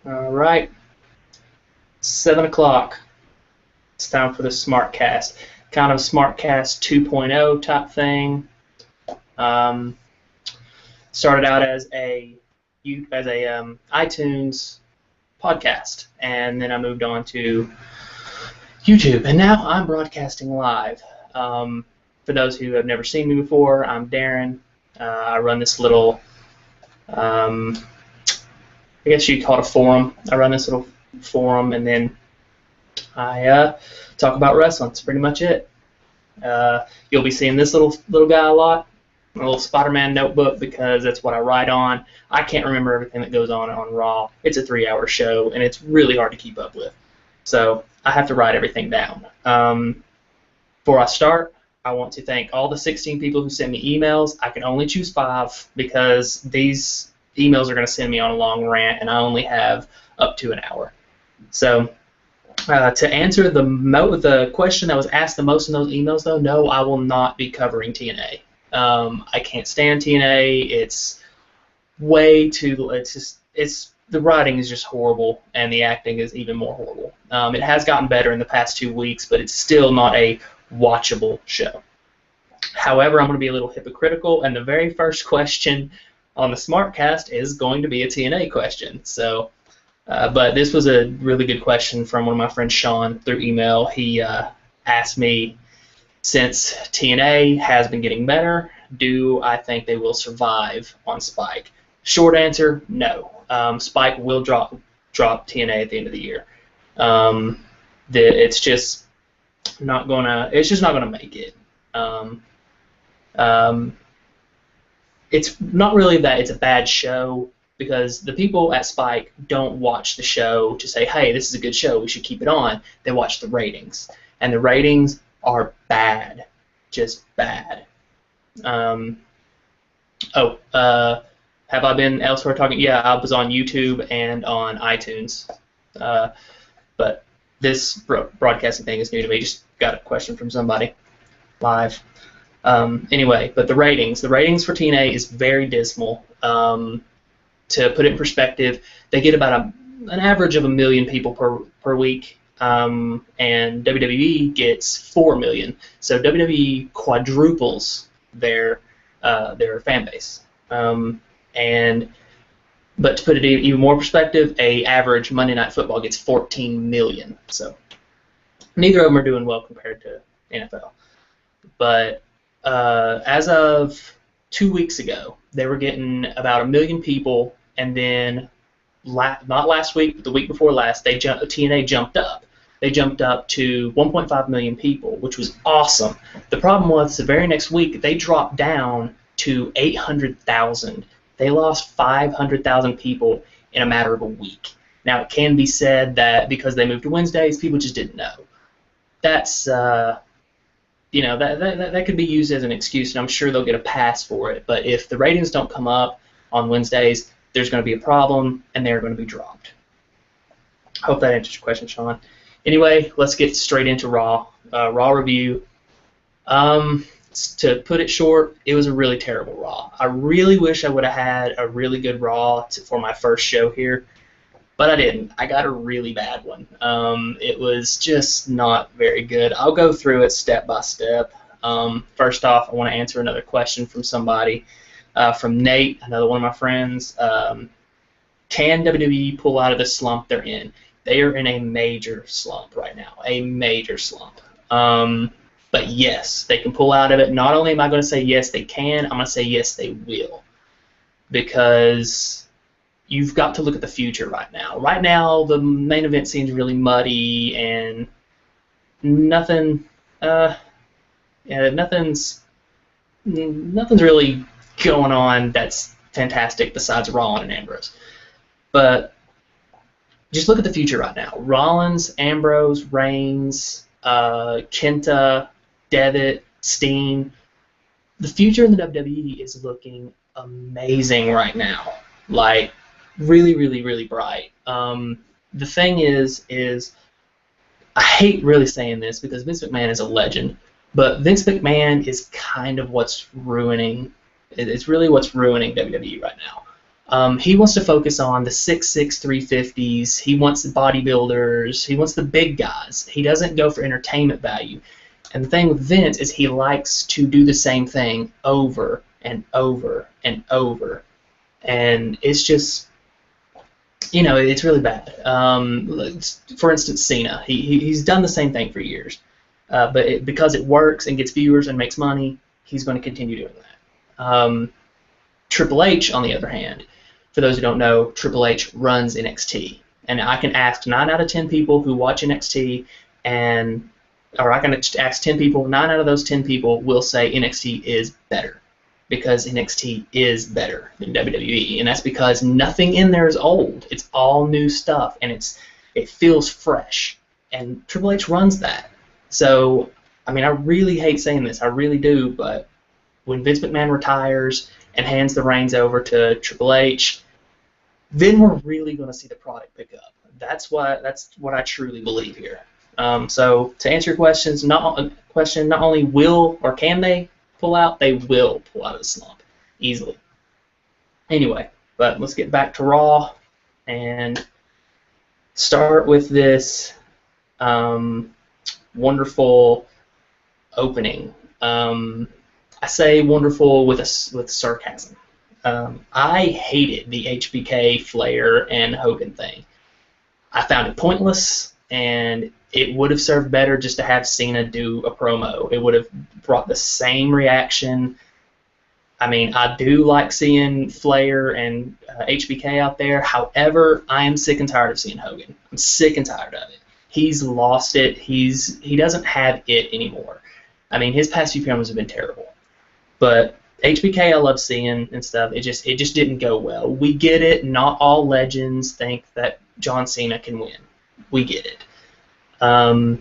All right, 7 o'clock. It's time for the SmarkCast. Kind of SmarkCast 2.0 type thing. Um, Started out as a iTunes podcast, and then I moved on to YouTube, and now I'm broadcasting live. For those who have never seen me before, I'm Darren. I run this little, I guess you'd call it a forum. I run this little forum, and then I talk about wrestling. That's pretty much it. You'll be seeing this little guy a lot, a little Spider-Man notebook, because that's what I write on. I can't remember everything that goes on Raw. It's a 3-hour show, and it's really hard to keep up with. So I have to write everything down. Before I start, I want to thank all the 16 people who sent me emails. I can only choose 5 because these emails are going to send me on a long rant, and I only have up to an hour. So to answer the question that was asked the most in those emails, though, no, I will not be covering TNA. I can't stand TNA. It's way too. It's the writing is just horrible, and the acting is even more horrible. It has gotten better in the past 2 weeks, but it's still not a watchable show. However, I'm going to be a little hypocritical, and the very first question on the SmarkCast is going to be a TNA question. So, but this was a really good question from one of my friends, Sean, through email. He asked me, since TNA has been getting better, do I think they will survive on Spike? Short answer, no. Spike will drop TNA at the end of the year. It's just not gonna make it. It's not really that it's a bad show, because the people at Spike don't watch the show to say, hey, this is a good show, we should keep it on. They watch the ratings, and the ratings are bad, just bad. Have I been elsewhere talking? Yeah, I was on YouTube and on iTunes. But this broadcasting thing is new to me. Just got a question from somebody live. Anyway, but the ratings for TNA is very dismal. To put it in perspective, they get about an average of 1 million people per week, and WWE gets 4 million. So WWE quadruples their fan base. But to put it in even more perspective, a average Monday Night Football gets 14 million. So neither of them are doing well compared to NFL. But as of 2 weeks ago, they were getting about 1 million people, and then not last week, but the week before last, TNA jumped up. They jumped up to 1.5 million people, which was awesome. The problem was the very next week they dropped down to 800,000. They lost 500,000 people in a matter of a week. Now, it can be said that because they moved to Wednesdays, people just didn't know. That's that could be used as an excuse, and I'm sure they'll get a pass for it. But if the ratings don't come up on Wednesdays, there's going to be a problem, and they're going to be dropped. I hope that answers your question, Sean. Anyway, let's get straight into Raw. Raw review. To put it short, it was a really terrible Raw. I really wish I would have had a really good Raw for my first show here, but I didn't. I got a really bad one. It was just not very good. I'll go through it step by step. First off, I want to answer another question from somebody, from Nate, another one of my friends. Can WWE pull out of the slump they're in? They are in a major slump right now, a major slump. But yes, they can pull out of it. Not only am I going to say yes, they can, I'm going to say yes, they will. Because you've got to look at the future right now. Right now, the main event seems really muddy, and nothing's really going on that's fantastic besides Rollins and Ambrose. But just look at the future right now. Rollins, Ambrose, Reigns, Kenta, Devitt, Steen. The future in the WWE is looking amazing right now. Like, really, really, really bright. The thing is I hate really saying this because Vince McMahon is a legend, but Vince McMahon is kind of what's ruining. It's really what's ruining WWE right now. He wants to focus on the 6'6", 350s. He wants the bodybuilders. He wants the big guys. He doesn't go for entertainment value. And the thing with Vince is he likes to do the same thing over and over and over. And it's just, it's really bad. For instance, Cena. He's done the same thing for years. But because it works and gets viewers and makes money, he's going to continue doing that. Triple H, on the other hand, for those who don't know, Triple H runs NXT. And I can ask 9 out of 10 people who watch NXT, or I can ask 10 people, 9 out of those 10 people will say NXT is better. Because NXT is better than WWE. And that's because nothing in there is old. It's all new stuff, and it feels fresh. And Triple H runs that. So, I really hate saying this. I really do, but when Vince McMahon retires and hands the reins over to Triple H, then we're really going to see the product pick up. That's what I truly believe here. So to answer your questions, not only will or can they pull out, they will pull out of the slump easily. Anyway, but let's get back to Raw and start with this wonderful opening. I say wonderful with sarcasm. I hated the HBK, Flair, and Hogan thing. I found it pointless, and it would have served better just to have Cena do a promo. It would have brought the same reaction. I do like seeing Flair and HBK out there. However, I am sick and tired of seeing Hogan. I'm sick and tired of it. He's lost it. He doesn't have it anymore. His past few promos have been terrible. But HBK I love seeing and stuff. It just didn't go well. We get it. Not all legends think that John Cena can win. We get it. I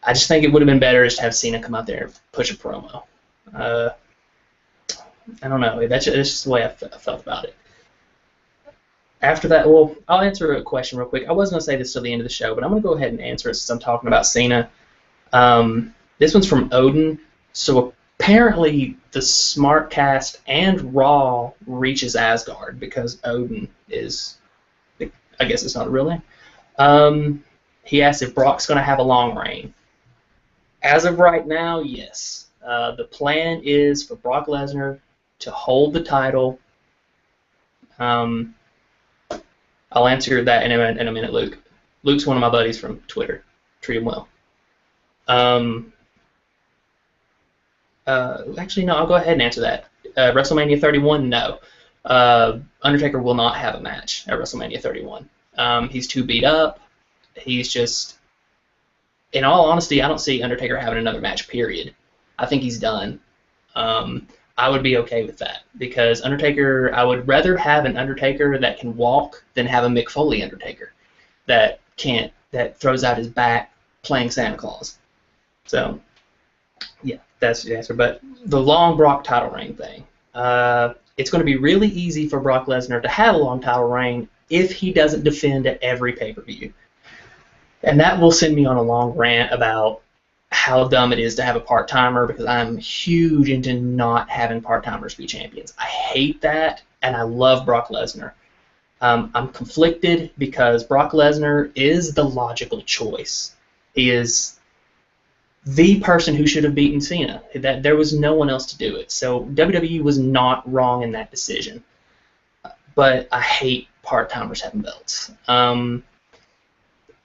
just think it would have been better just to have Cena come out there and push a promo. I don't know. That's just the way I felt about it. After that, well, I'll answer a question real quick. I was going to say this till the end of the show, but I'm going to go ahead and answer it since I'm talking about Cena. This one's from Odin. So apparently the SmarkCast and Raw reaches Asgard because Odin is, I guess it's not a real name. He asked if Brock's going to have a long reign. As of right now, yes. The plan is for Brock Lesnar to hold the title. I'll answer that in a minute, Luke. Luke's one of my buddies from Twitter. Treat him well. Actually, no, I'll go ahead and answer that. WrestleMania 31, no. Undertaker will not have a match at WrestleMania 31. He's too beat up. He's just, in all honesty, I don't see Undertaker having another match, period. I think he's done. I would be okay with that because Undertaker, I would rather have an Undertaker that can walk than have a Mick Foley Undertaker that throws out his back playing Santa Claus. So, yeah, that's the answer. But the long Brock title reign thing, it's going to be really easy for Brock Lesnar to have a long title reign if he doesn't defend at every pay-per-view. And that will send me on a long rant about how dumb it is to have a part-timer because I'm huge into not having part-timers be champions. I hate that, and I love Brock Lesnar. I'm conflicted because Brock Lesnar is the logical choice. He is the person who should have beaten Cena. There was no one else to do it. So WWE was not wrong in that decision. But I hate part-timers having belts.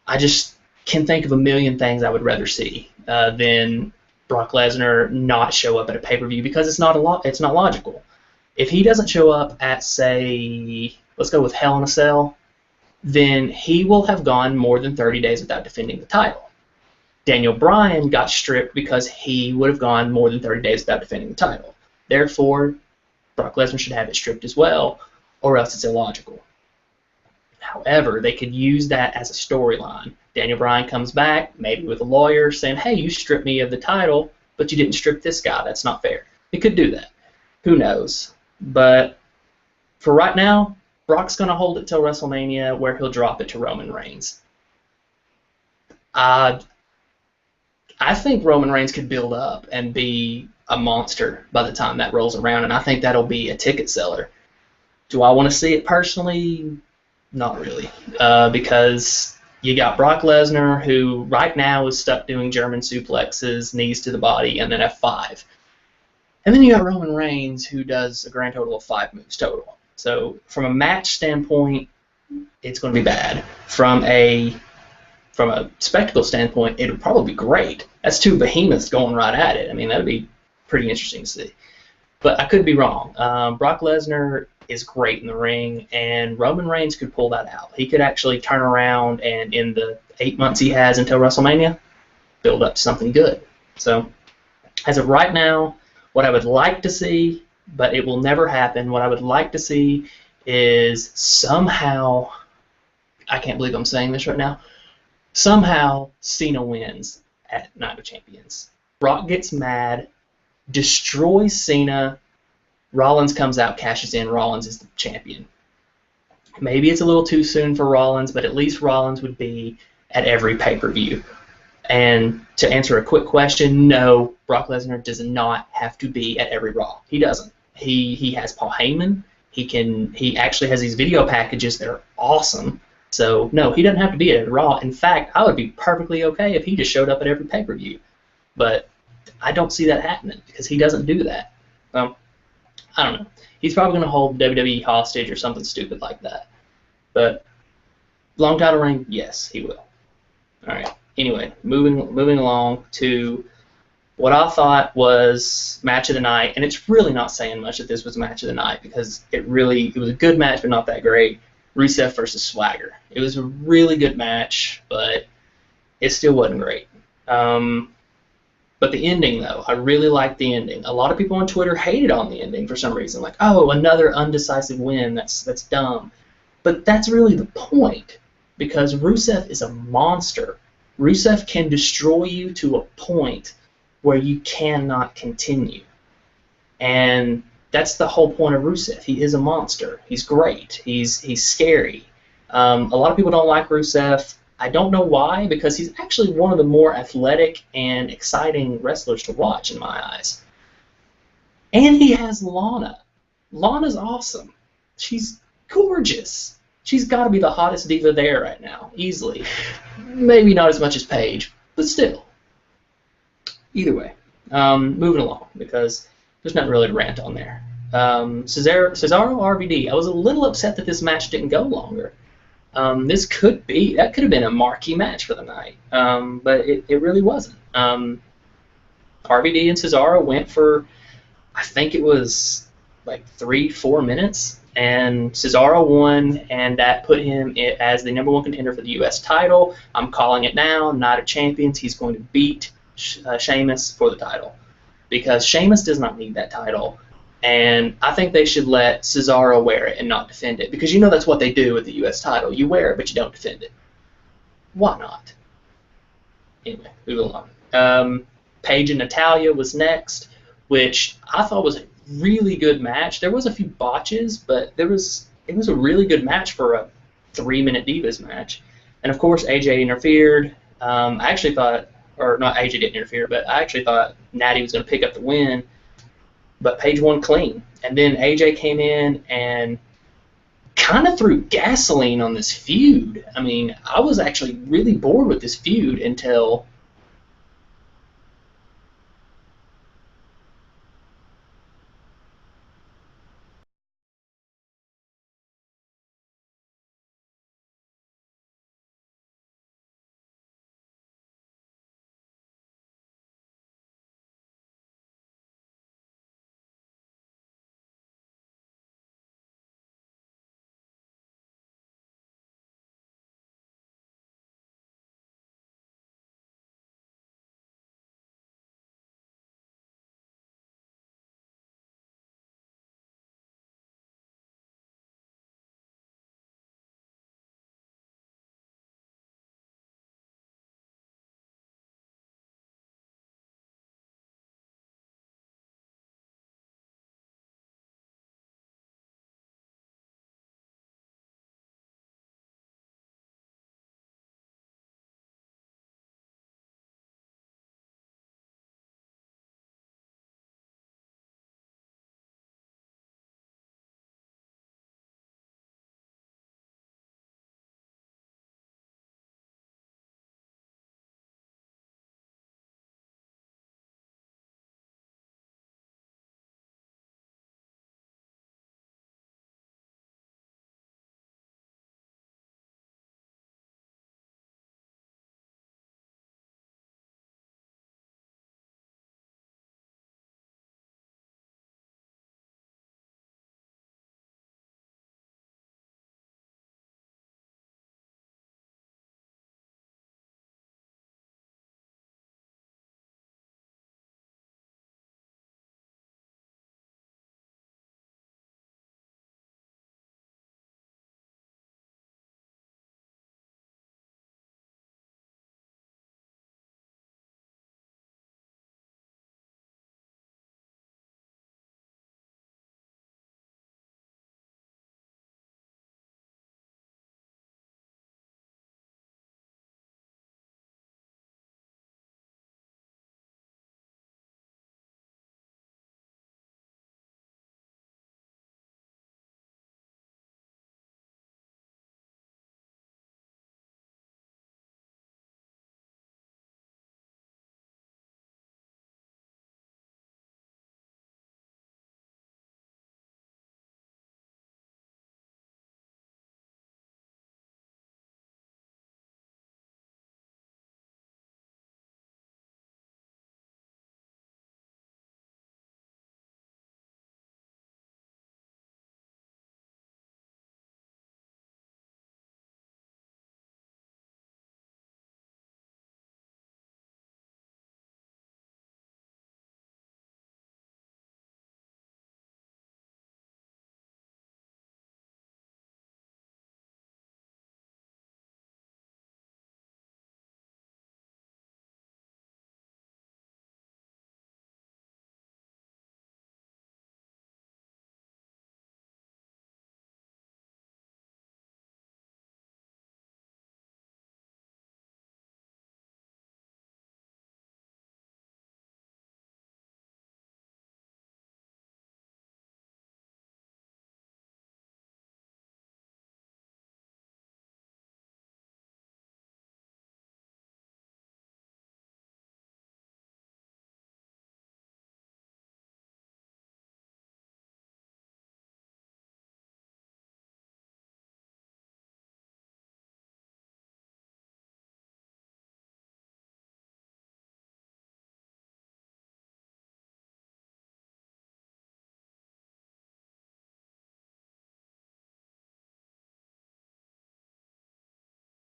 I just can think of a million things I would rather see than Brock Lesnar not show up at a pay-per-view because it's not logical. If he doesn't show up at, say, let's go with Hell in a Cell, then he will have gone more than 30 days without defending the title. Daniel Bryan got stripped because he would have gone more than 30 days without defending the title. Therefore, Brock Lesnar should have it stripped as well, or else it's illogical. However, they could use that as a storyline. Daniel Bryan comes back, maybe with a lawyer, saying, hey, you stripped me of the title, but you didn't strip this guy. That's not fair. They could do that. Who knows? But for right now, Brock's going to hold it till WrestleMania where he'll drop it to Roman Reigns. I think Roman Reigns could build up and be a monster by the time that rolls around, and I think that'll be a ticket seller. Do I want to see it personally? Not really, because you got Brock Lesnar, who right now is stuck doing German suplexes, knees to the body, and then F5. And then you got Roman Reigns, who does a grand total of 5 moves total. So from a match standpoint, it's going to be bad. From a spectacle standpoint, it would probably be great. That's 2 behemoths going right at it. I mean, that would be pretty interesting to see. But I could be wrong. Brock Lesnar is great in the ring, and Roman Reigns could pull that out. He could actually turn around and, in the 8 months he has until WrestleMania, build up to something good. So, as of right now, what I would like to see, but it will never happen, what I would like to see is somehow, I can't believe I'm saying this right now, somehow Cena wins at Night of Champions. Brock gets mad, destroys Cena, Rollins comes out, cashes in, Rollins is the champion. Maybe it's a little too soon for Rollins, but at least Rollins would be at every pay-per-view. And to answer a quick question, no, Brock Lesnar does not have to be at every Raw. He doesn't. He has Paul Heyman. He actually has these video packages that are awesome. So no, he doesn't have to be at Raw. In fact, I would be perfectly okay if he just showed up at every pay-per-view. But I don't see that happening because he doesn't do that. I don't know. He's probably going to hold WWE hostage or something stupid like that. But long title reign, yes, he will. All right. Anyway, moving along to what I thought was match of the night, and it's really not saying much that this was match of the night because it was a good match, but not that great. Rusev versus Swagger. It was a really good match, but it still wasn't great. But the ending, though, I really liked the ending. A lot of people on Twitter hated on the ending for some reason, like, oh, another undecisive win. That's dumb. But that's really the point, because Rusev is a monster. Rusev can destroy you to a point where you cannot continue. And that's the whole point of Rusev. He is a monster. He's great. He's scary. A lot of people don't like Rusev. I don't know why, because he's actually one of the more athletic and exciting wrestlers to watch in my eyes. And he has Lana. Lana's awesome. She's gorgeous. She's got to be the hottest diva there right now, easily. Maybe not as much as Paige, but still. Either way, moving along, because there's nothing really to rant on there. Cesaro RVD. I was a little upset that this match didn't go longer. That could have been a marquee match for the night, but it really wasn't. RVD and Cesaro went for, I think it was like 3-4 minutes, and Cesaro won, and that put him as the #1 contender for the U.S. title. I'm calling it now, Night of Champions. He's going to beat Sheamus for the title, because Sheamus does not need that title. And I think they should let Cesaro wear it and not defend it, because you know that's what they do with the U.S. title. You wear it, but you don't defend it. Why not? Anyway, moving along. Paige and Natalya was next, which I thought was a really good match. There was a few botches, but it was a really good match for a 3-minute Divas match. And of course, AJ interfered. I actually thought, or not AJ didn't interfere, but I actually thought Natty was going to pick up the win. But Paige won clean. And then AJ came in and kind of threw gasoline on this feud. I mean, I was actually really bored with this feud until